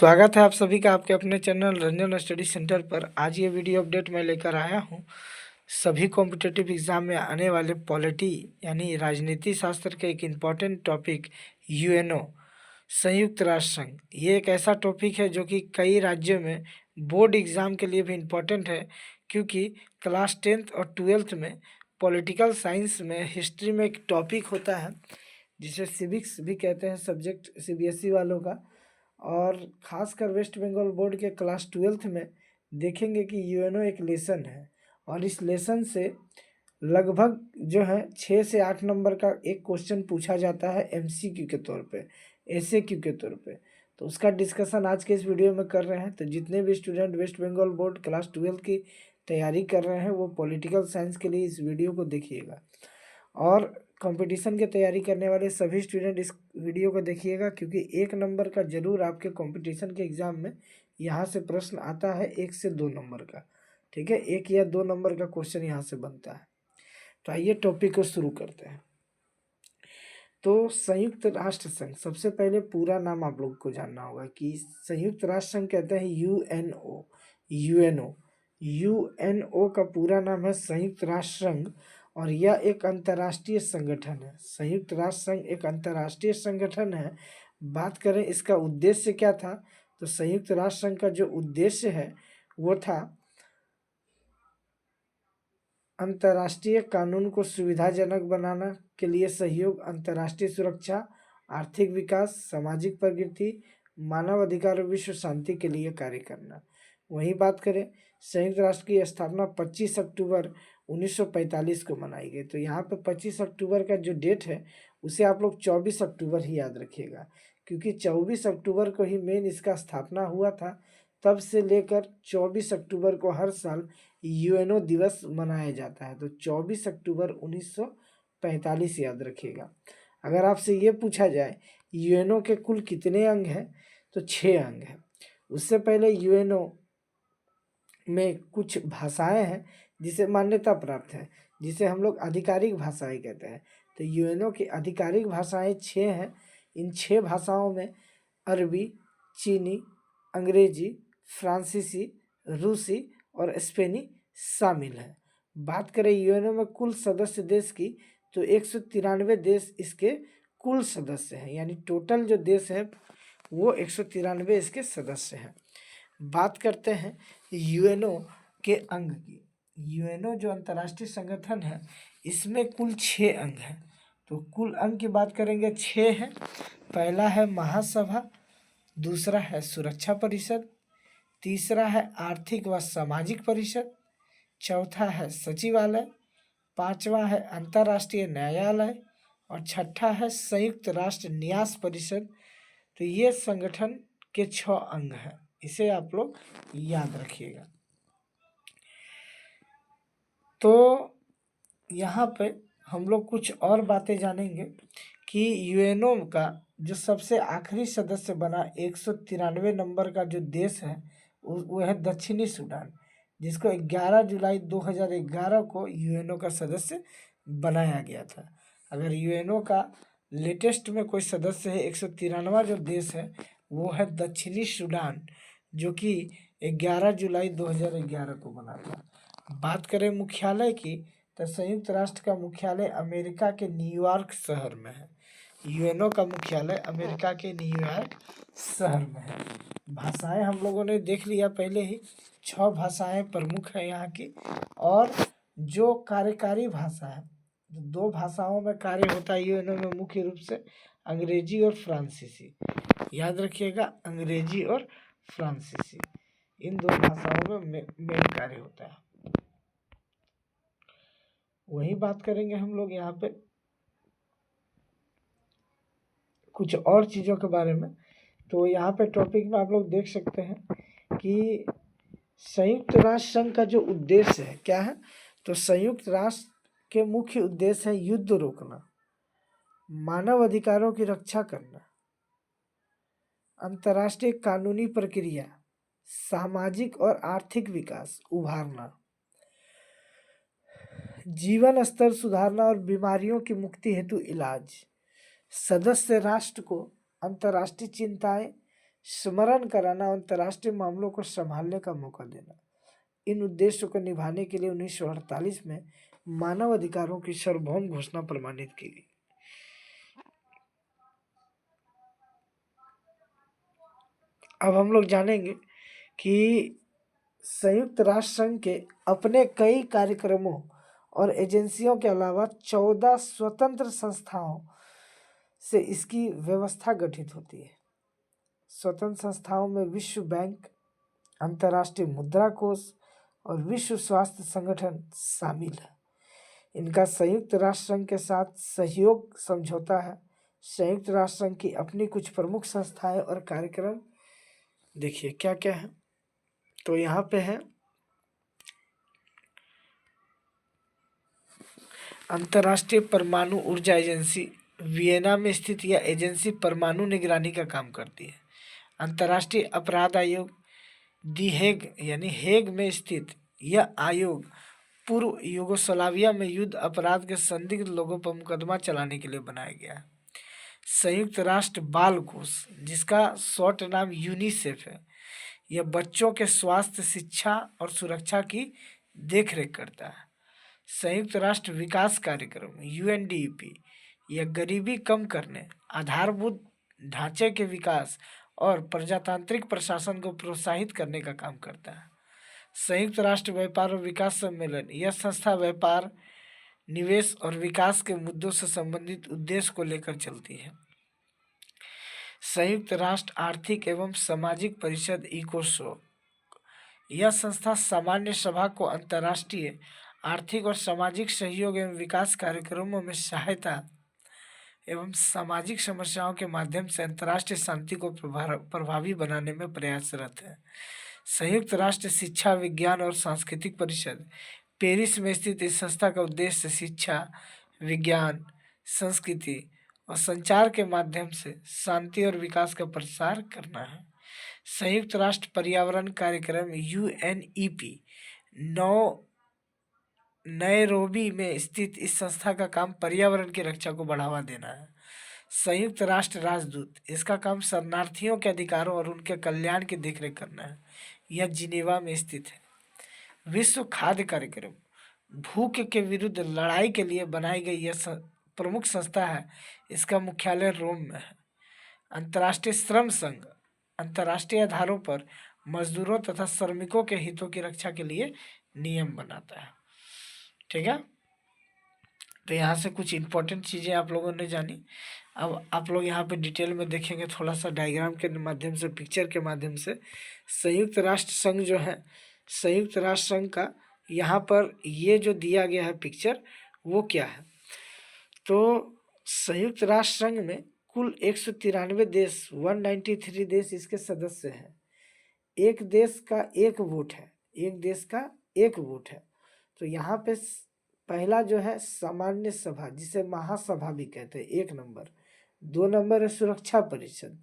स्वागत है आप सभी का आपके अपने चैनल रंजन स्टडी सेंटर पर। आज ये वीडियो अपडेट मैं लेकर आया हूँ सभी कॉम्पिटिटिव एग्जाम में आने वाले पॉलिटी यानी राजनीति शास्त्र के एक इम्पॉर्टेंट टॉपिक यूएनओ संयुक्त राष्ट्र संघ। ये एक ऐसा टॉपिक है जो कि कई राज्यों में बोर्ड एग्ज़ाम के लिए भी इम्पॉर्टेंट है, क्योंकि क्लास 10th और 12th में पॉलिटिकल साइंस में हिस्ट्री में एक टॉपिक होता है जिसे सिविक्स भी कहते हैं, सब्जेक्ट सीबीएसई वालों का। और ख़ासकर वेस्ट बंगाल बोर्ड के क्लास 12th में देखेंगे कि यूएनओ एक लेसन है, और इस लेसन से लगभग जो है 6 से 8 नंबर का एक क्वेश्चन पूछा जाता है एमसीक्यू के तौर पे, एसएक्यू के तौर पे। तो उसका डिस्कशन आज के इस वीडियो में कर रहे हैं। तो जितने भी student West Bengal board class 12 की तैयारी कर रहे हैं वो पॉलिटिकल साइंस के लिए इस वीडियो को देखिएगा, और कंपटीशन की तैयारी करने वाले सभी स्टूडेंट इस वीडियो को देखिएगा, क्योंकि 1 नंबर का जरूर आपके कंपटीशन के एग्ज़ाम में यहाँ से प्रश्न आता है, 1 से 2 नंबर का। ठीक है, 1 या 2 नंबर का क्वेश्चन यहाँ से बनता है। तो आइए टॉपिक को शुरू करते हैं। तो संयुक्त राष्ट्र संघ, सबसे पहले पूरा नाम आप लोग को जानना होगा कि संयुक्त राष्ट्र संघ कहते हैं यूएनओ। यूएनओ यूएनओ का पूरा नाम है संयुक्त राष्ट्र संघ, और यह एक अंतर्राष्ट्रीय संगठन है। संयुक्त राष्ट्र संघ एक अंतर्राष्ट्रीय संगठन है। बात करें इसका उद्देश्य क्या था, तो संयुक्त राष्ट्र संघ का जो उद्देश्य है वो था अंतर्राष्ट्रीय कानून को सुविधाजनक बनाना के लिए सहयोग, अंतर्राष्ट्रीय सुरक्षा, आर्थिक विकास, सामाजिक प्रगति, मानव अधिकार और विश्व शांति के लिए कार्य करना। वहीं बात करें, संयुक्त राष्ट्र की स्थापना 25 अक्टूबर 1945 को मनाई गई। तो यहाँ पे 25 अक्टूबर का जो डेट है उसे आप लोग 24 अक्टूबर ही याद रखिएगा, क्योंकि 24 अक्टूबर को ही मेन इसका स्थापना हुआ था। तब से लेकर 24 अक्टूबर को हर साल यूएनओ दिवस मनाया जाता है। तो 24 अक्टूबर 1945 याद रखिएगा। अगर आपसे ये पूछा जाए यूएनओ के कुल कितने अंग हैं, तो 6 अंग हैं। उससे पहले यूएनओ में कुछ भाषाएं हैं जिसे मान्यता प्राप्त है, जिसे हम लोग आधिकारिक भाषाएं कहते हैं। तो यूएनओ की आधिकारिक भाषाएं 6 हैं। इन 6 भाषाओं में अरबी, चीनी, अंग्रेजी, फ्रांसीसी, रूसी और स्पेनी शामिल है। बात करें यूएनओ में कुल सदस्य देश की, तो 193 देश इसके कुल सदस्य हैं, यानी टोटल जो देश है वो 193 इसके सदस्य हैं। बात करते हैं यूएनओ के अंग की। यूएनओ जो अंतर्राष्ट्रीय संगठन है इसमें कुल 6 अंग हैं। तो कुल अंग की बात करेंगे, 6 हैं। पहला है महासभा, दूसरा है सुरक्षा परिषद, तीसरा है आर्थिक व सामाजिक परिषद, चौथा है सचिवालय, पांचवा है अंतर्राष्ट्रीय न्यायालय, और छठा है संयुक्त राष्ट्र न्यास परिषद। तो ये संगठन के 6 अंग हैं, इसे आप लोग याद रखिएगा। तो यहाँ पे हम लोग कुछ और बातें जानेंगे कि यूएनओ का जो सबसे आखिरी सदस्य बना 193 नंबर का जो देश है वो है दक्षिणी सूडान, जिसको 11 जुलाई 2011 को यूएनओ का सदस्य बनाया गया था। अगर यूएनओ का लेटेस्ट में कोई सदस्य है 193वां जो देश है वो है दक्षिणी सूडान, जो कि 11 जुलाई 2011 को बना था। बात करें मुख्यालय की, तो संयुक्त राष्ट्र का मुख्यालय अमेरिका के न्यूयॉर्क शहर में है। यूएनओ का मुख्यालय अमेरिका के न्यूयॉर्क शहर में है। भाषाएं हम लोगों ने देख लिया पहले ही, 6 भाषाएं प्रमुख हैं यहाँ की। और जो कार्यकारी भाषा है, 2 भाषाओं में कार्य होता है यूएनओ में मुख्य रूप से, अंग्रेजी और फ्रांसीसी। याद रखिएगा, अंग्रेजी और फ्रांसीसी, इन 2 भाषाओं में मेन कार्य होता है। वही बात करेंगे हम लोग यहाँ पे कुछ और चीज़ों के बारे में। तो यहाँ पे टॉपिक में आप लोग देख सकते हैं कि संयुक्त राष्ट्र संघ का जो उद्देश्य है क्या है, तो संयुक्त राष्ट्र के मुख्य उद्देश्य है युद्ध रोकना, मानव अधिकारों की रक्षा करना, अंतर्राष्ट्रीय कानूनी प्रक्रिया, सामाजिक और आर्थिक विकास उभारना, जीवन स्तर सुधारना और बीमारियों की मुक्ति हेतु इलाज, सदस्य राष्ट्र को अंतर्राष्ट्रीय चिंताएं स्मरण कराना, अंतर्राष्ट्रीय मामलों को संभालने का मौका देना। इन उद्देश्यों को निभाने के लिए 1948 में मानव अधिकारों की सार्वभौम घोषणा प्रमाणित की गई। अब हम लोग जानेंगे कि संयुक्त राष्ट्र संघ के अपने कई कार्यक्रमों और एजेंसियों के अलावा 14 स्वतंत्र संस्थाओं से इसकी व्यवस्था गठित होती है। स्वतंत्र संस्थाओं में विश्व बैंक, अंतर्राष्ट्रीय मुद्रा कोष और विश्व स्वास्थ्य संगठन शामिल है। इनका संयुक्त राष्ट्र संघ के साथ सहयोग समझौता है। संयुक्त राष्ट्र संघ की अपनी कुछ प्रमुख संस्थाएं और कार्यक्रम देखिए क्या क्या है। तो यहाँ पे है अंतर्राष्ट्रीय परमाणु ऊर्जा एजेंसी, वियना में स्थित यह एजेंसी परमाणु निगरानी का काम करती है। अंतर्राष्ट्रीय अपराध आयोग, दी हेग यानी हेग में स्थित यह आयोग पूर्व यूगोस्लाविया में युद्ध अपराध के संदिग्ध लोगों पर मुकदमा चलाने के लिए बनाया गया है। संयुक्त राष्ट्र बाल कोष, जिसका शॉर्ट नाम यूनिसेफ है, यह बच्चों के स्वास्थ्य, शिक्षा और सुरक्षा की देखरेख करता है। संयुक्त राष्ट्र विकास कार्यक्रम यूएनडीपी, यह गरीबी कम करने, आधारभूत ढांचे के विकास और प्रजातांत्रिक प्रशासन को प्रोत्साहित करने का काम करता है। संयुक्त राष्ट्र व्यापार और विकास सम्मेलन, यह संस्था व्यापार, निवेश और विकास के मुद्दों से संबंधित उद्देश्य को लेकर चलती है। संयुक्त राष्ट्र आर्थिक एवं सामाजिक परिषद इकोसोक, यह संस्था सामान्य सभा को अंतर्राष्ट्रीय आर्थिक और सामाजिक सहयोग एवं विकास कार्यक्रमों में सहायता एवं सामाजिक समस्याओं के माध्यम से अंतर्राष्ट्रीय शांति को प्रभावी बनाने में प्रयासरत है। संयुक्त राष्ट्र शिक्षा, विज्ञान और सांस्कृतिक परिषद, पेरिस में स्थित इस संस्था का उद्देश्य शिक्षा, विज्ञान, संस्कृति और संचार के माध्यम से शांति और विकास का प्रसार करना है। संयुक्त राष्ट्र पर्यावरण कार्यक्रम यूएनईपी, नैरोबी में स्थित इस संस्था का काम पर्यावरण की रक्षा को बढ़ावा देना है। संयुक्त राष्ट्र राजदूत, इसका काम शरणार्थियों के अधिकारों और उनके कल्याण की देखरेख करना है। यह जिनेवा में स्थित है। विश्व खाद्य कार्यक्रम, भूख के विरुद्ध लड़ाई के लिए बनाई गई यह प्रमुख संस्था है। इसका मुख्यालय रोम में है। अंतर्राष्ट्रीय श्रम संघ, अंतर्राष्ट्रीय आधारों पर मजदूरों तथा श्रमिकों के हितों की रक्षा के लिए नियम बनाता है। ठीक है, तो यहाँ से कुछ इम्पोर्टेंट चीज़ें आप लोगों ने जानी। अब आप लोग यहाँ पे डिटेल में देखेंगे थोड़ा सा डायग्राम के माध्यम से, पिक्चर के माध्यम से। संयुक्त राष्ट्र संघ जो है, संयुक्त राष्ट्र संघ का यहाँ पर ये जो दिया गया है पिक्चर, वो क्या है। तो संयुक्त राष्ट्र संघ में कुल 193 देश, 193 देश इसके सदस्य हैं। एक देश का एक वोट है, एक देश का एक वोट है। तो यहाँ पे पहला जो है सामान्य सभा, जिसे महासभा भी कहते हैं, 1 नंबर। 2 नंबर है सुरक्षा परिषद।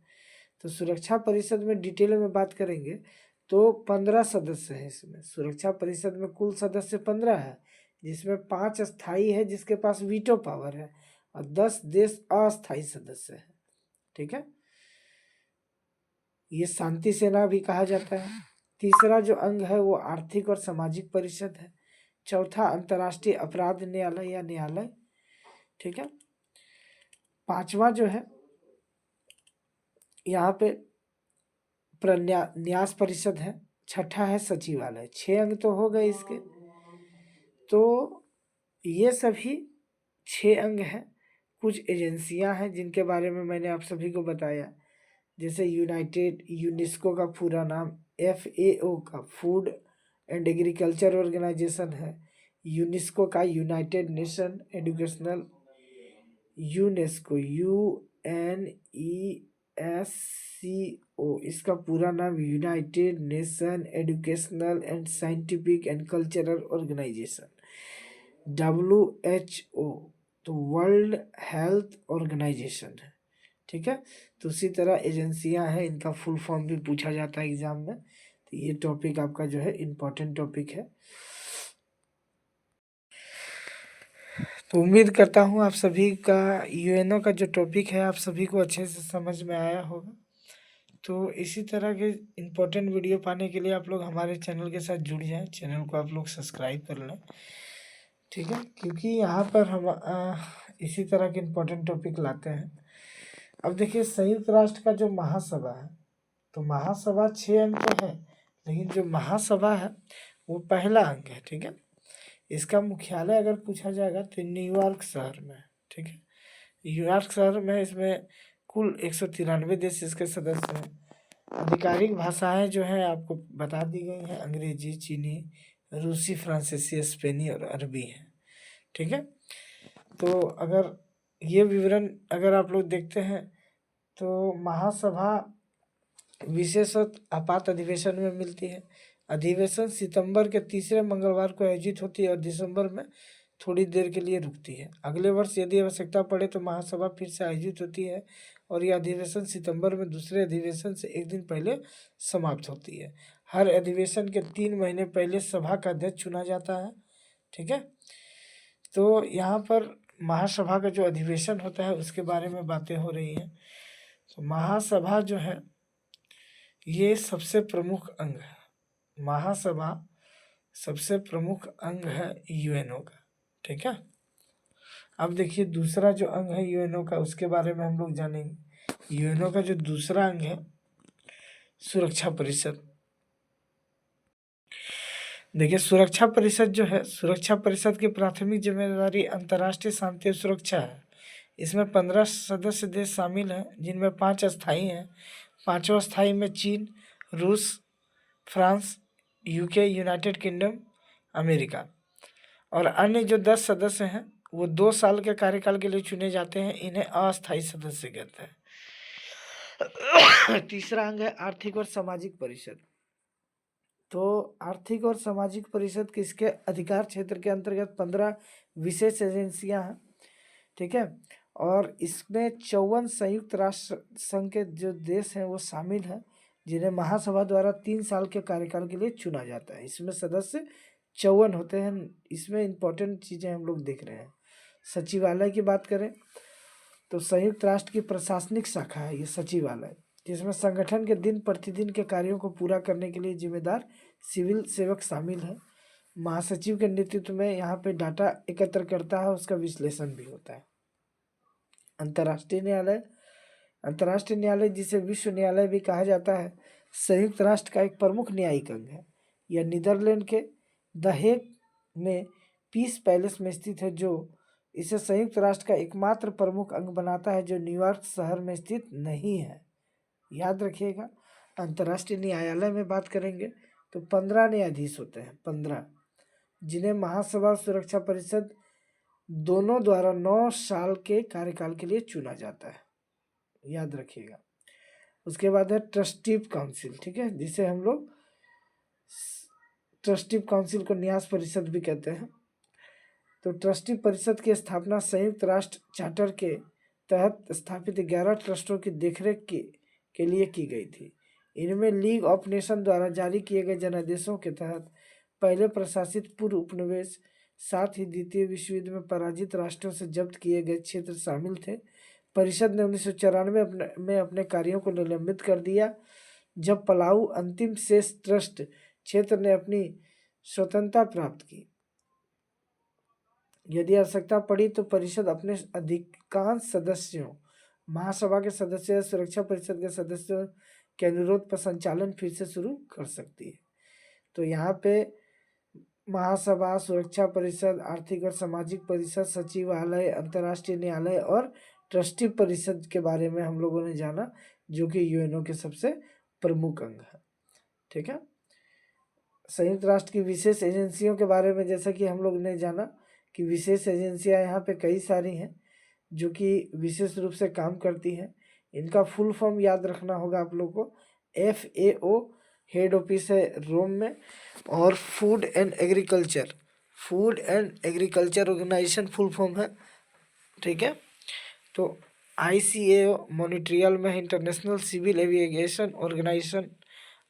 तो सुरक्षा परिषद में डिटेल में बात करेंगे तो 15 सदस्य हैं इसमें। सुरक्षा परिषद में कुल सदस्य 15 है, जिसमें 5 स्थायी है जिसके पास वीटो पावर है, और 10 देश अस्थायी सदस्य है। ठीक है, ये शांति सेना भी कहा जाता है। तीसरा जो अंग है वो आर्थिक और सामाजिक परिषद है। चौथा अंतर्राष्ट्रीय अपराध न्यायालय या न्यायालय। ठीक है, पांचवा जो है यहाँ पे न्यास परिषद है। छठा है सचिवालय। 6 अंग तो हो गए इसके। तो ये सभी 6 अंग हैं। कुछ एजेंसियां हैं जिनके बारे में मैंने आप सभी को बताया, जैसे यूनेस्को का पूरा नाम FAO का फूड एंड एग्रीकल्चर ऑर्गेनाइजेशन है। यूनेस्को का United nation educational, UNESCO UNESCO, इसका पूरा नाम United nation educational and scientific and cultural organisation. WHO तो वर्ल्ड हेल्थ ऑर्गेनाइजेशन है। ठीक है, तो उसी तरह एजेंसियां हैं, इनका फुल फॉर्म भी पूछा जाता है एग्जाम में। तो ये टॉपिक आपका जो है इम्पोर्टेंट टॉपिक है। तो उम्मीद करता हूँ आप सभी का UNO का जो टॉपिक है आप सभी को अच्छे से समझ में आया होगा। तो इसी तरह के इम्पोर्टेंट वीडियो पाने के लिए आप लोग हमारे चैनल के साथ जुड़ जाएं, चैनल को आप लोग सब्सक्राइब कर लें, ठीक है, क्योंकि यहाँ पर हम इसी तरह के इम्पोर्टेंट टॉपिक लाते हैं। अब देखिए संयुक्त राष्ट्र का जो महासभा है, तो महासभा 6 अंक का है, लेकिन जो महासभा है वो पहला अंक है, ठीक है। इसका मुख्यालय अगर पूछा जाएगा तो न्यूयॉर्क शहर में, ठीक है, न्यूयॉर्क शहर में। इसमें कुल 193 देश इसके सदस्य हैं। आधिकारिक भाषाएं जो हैं आपको बता दी गई हैं, अंग्रेजी, चीनी, रूसी, फ्रांसीसी, स्पेनी और अरबी है, ठीक है। तो अगर ये विवरण अगर आप लोग देखते हैं तो महासभा विशेषतः आपात अधिवेशन में मिलती है। अधिवेशन सितंबर के तीसरे मंगलवार को आयोजित होती है और दिसंबर में थोड़ी देर के लिए रुकती है। अगले वर्ष यदि आवश्यकता पड़े तो महासभा फिर से आयोजित होती है और यह अधिवेशन सितंबर में दूसरे अधिवेशन से एक दिन पहले समाप्त होती है। हर अधिवेशन के 3 महीने पहले सभा का अध्यक्ष चुना जाता है, ठीक है। तो यहाँ पर महासभा का जो अधिवेशन होता है उसके बारे में बातें हो रही हैं। तो महासभा जो है ये सबसे प्रमुख अंग है। महासभा सबसे प्रमुख अंग है यूएनओ का, ठीक है। अब देखिए दूसरा जो अंग है यूएनओ का, उसके बारे में हम लोग जानेंगे। यूएनओ का जो दूसरा अंग है सुरक्षा परिषद। देखिए सुरक्षा परिषद जो है, सुरक्षा परिषद की प्राथमिक जिम्मेदारी अंतर्राष्ट्रीय शांति और सुरक्षा है। इसमें 15 सदस्य देश शामिल हैं, जिनमें 5 अस्थायी हैं। 5वां स्थायी में चीन, रूस, France, UK, United kingdom, America. और अन्य जो 10 सदस्य हैं वो 2 साल के कार्यकाल के लिए चुने जाते हैं। इन्हें अस्थायी सदस्य कहते हैं। तीसरा अंग है आर्थिक और सामाजिक परिषद। तो आर्थिक और सामाजिक परिषद किसके अधिकार क्षेत्र के अंतर्गत 15 विशेष एजेंसियां हैं, ठीक है। और इसमें 54 संयुक्त राष्ट्र संघ के जो देश हैं वो शामिल हैं, जिन्हें महासभा द्वारा 3 साल के कार्यकाल के लिए चुना जाता है। इसमें सदस्य 54 होते हैं। इसमें इम्पोर्टेंट चीज़ें हम लोग देख रहे हैं। सचिवालय की बात करें तो संयुक्त राष्ट्र की प्रशासनिक शाखा है ये सचिवालय, जिसमें संगठन के दिन प्रतिदिन के कार्यों को पूरा करने के लिए जिम्मेदार सिविल सेवक शामिल है। महासचिव के नेतृत्व में यहाँ पे डाटा एकत्र करता है, उसका विश्लेषण भी होता है। अंतर्राष्ट्रीय न्यायालय, अंतर्राष्ट्रीय न्यायालय जिसे विश्व न्यायालय भी कहा जाता है, संयुक्त राष्ट्र का एक प्रमुख न्यायिक अंग है। यह नीदरलैंड के द हेग में पीस पैलेस में स्थित है, जो इसे संयुक्त राष्ट्र का एकमात्र प्रमुख अंग बनाता है जो न्यूयॉर्क शहर में स्थित नहीं है। याद रखिएगा। अंतर्राष्ट्रीय न्यायालय में बात करेंगे तो 15 न्यायाधीश होते हैं, 15, जिन्हें महासभा सुरक्षा परिषद दोनों द्वारा 9 साल के कार्यकाल के लिए चुना जाता है। याद रखिएगा। उसके बाद है ट्रस्टी काउंसिल, ठीक है, जिसे हम लोग ट्रस्टी काउंसिल को न्यास परिषद भी कहते हैं। तो ट्रस्टी परिषद की स्थापना संयुक्त राष्ट्र चार्टर के तहत स्थापित 11 ट्रस्टों की देखरेख के लिए की गई थी। इनमें लीग ऑफ नेशन द्वारा जारी किए गए जनादेशों के तहत पहले प्रशासित पूर्व उपनिवेश, साथ ही द्वितीय विश्व युद्ध में पराजित राष्ट्रों से जब्त किए गए क्षेत्र शामिल थे। परिषद ने 1994 में अपने कार्यों को निलंबित कर दिया, जब पलाऊ अंतिम शेष ट्रस्ट क्षेत्र ने अपनी स्वतंत्रता प्राप्त की। यदि आवश्यकता पड़ी तो परिषद अपने अधिकांश सदस्यों, महासभा के सदस्य, सुरक्षा परिषद के सदस्यों के अनुरोध पर संचालन फिर से शुरू कर सकती है। तो यहाँ पे महासभा, सुरक्षा परिषद, आर्थिक और सामाजिक परिषद, सचिवालय, अंतर्राष्ट्रीय न्यायालय और ट्रस्टी परिषद के बारे में हम लोगों ने जाना, जो कि यूएनओ के सबसे प्रमुख अंग है, ठीक है। संयुक्त राष्ट्र की विशेष एजेंसियों के बारे में जैसा कि हम लोग ने जाना कि विशेष एजेंसियां यहाँ पे कई सारी हैं जो कि विशेष रूप से काम करती हैं। इनका फुल फॉर्म याद रखना होगा आप लोग को। FAO हेड ऑफिस है रोम में, और food and agriculture organisation full form है, ठीक है। तो ICAO मॉन्ट्रियल में है, international civil aviation organisation.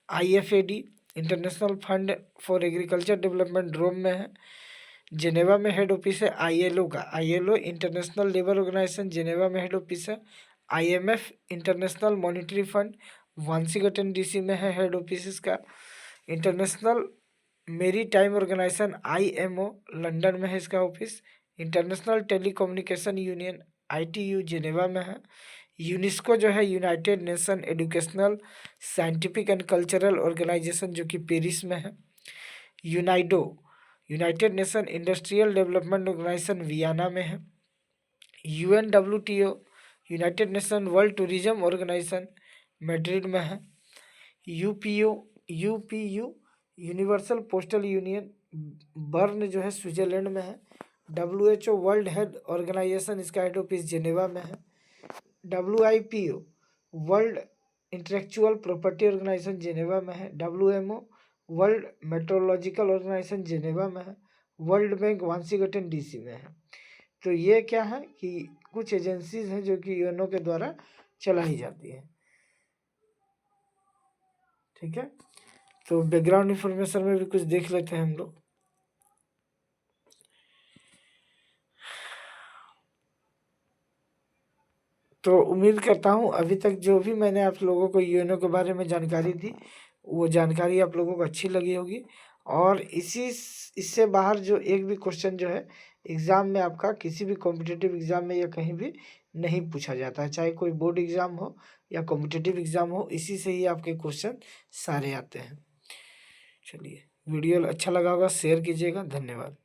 IFAD international fund for agriculture development Rome में है। जेनेवा में हेड ऑफिस है ILO का, ILO international labour organisation Geneva में हेड ऑफिस है। IMF international monetary fund Washington DC में है हेड ऑफिस इसका। International maritime organisation IMO London में है इसका office. International telecommunication union ITU Geneva में है। यूनेस्को जो है united nation educational scientific and cultural organisation जो कि पेरिस में है। UNIDO united nation industrial development organisation Vienna में है। UNWTO united nation world tourism organisation Madrid में है। UPU universal postal union Bern जो है स्विट्जरलैंड में है। WHO वर्ल्ड हेल्थ ऑर्गेनाइजेशन इसका हेड ऑफिस जेनेवा में है। WIPO world intellectual property organisation Geneva में है। WMO world metrological organisation Geneva में है। वर्ल्ड बैंक वाशिंगटन DC में है। तो ये क्या है कि कुछ एजेंसीज हैं जो कि यूएनओ के द्वारा चलाई जाती है। ठीक है, तो बैकग्राउंड इंफॉर्मेशन में भी कुछ देख लेते हैं हम लोग। तो उम्मीद करता हूँ अभी तक जो भी मैंने आप लोगों को यूएनओ के बारे में जानकारी दी वो जानकारी आप लोगों को अच्छी लगी होगी। और इससे बाहर जो एक भी क्वेश्चन जो है एग्ज़ाम में आपका किसी भी कॉम्पिटिटिव एग्ज़ाम में या कहीं भी नहीं पूछा जाता है, चाहे कोई बोर्ड एग्ज़ाम हो या कॉम्पिटिटिव एग्ज़ाम हो, इसी से ही आपके क्वेश्चन सारे आते हैं। चलिए, वीडियो अच्छा लगा होगा शेयर कीजिएगा। धन्यवाद।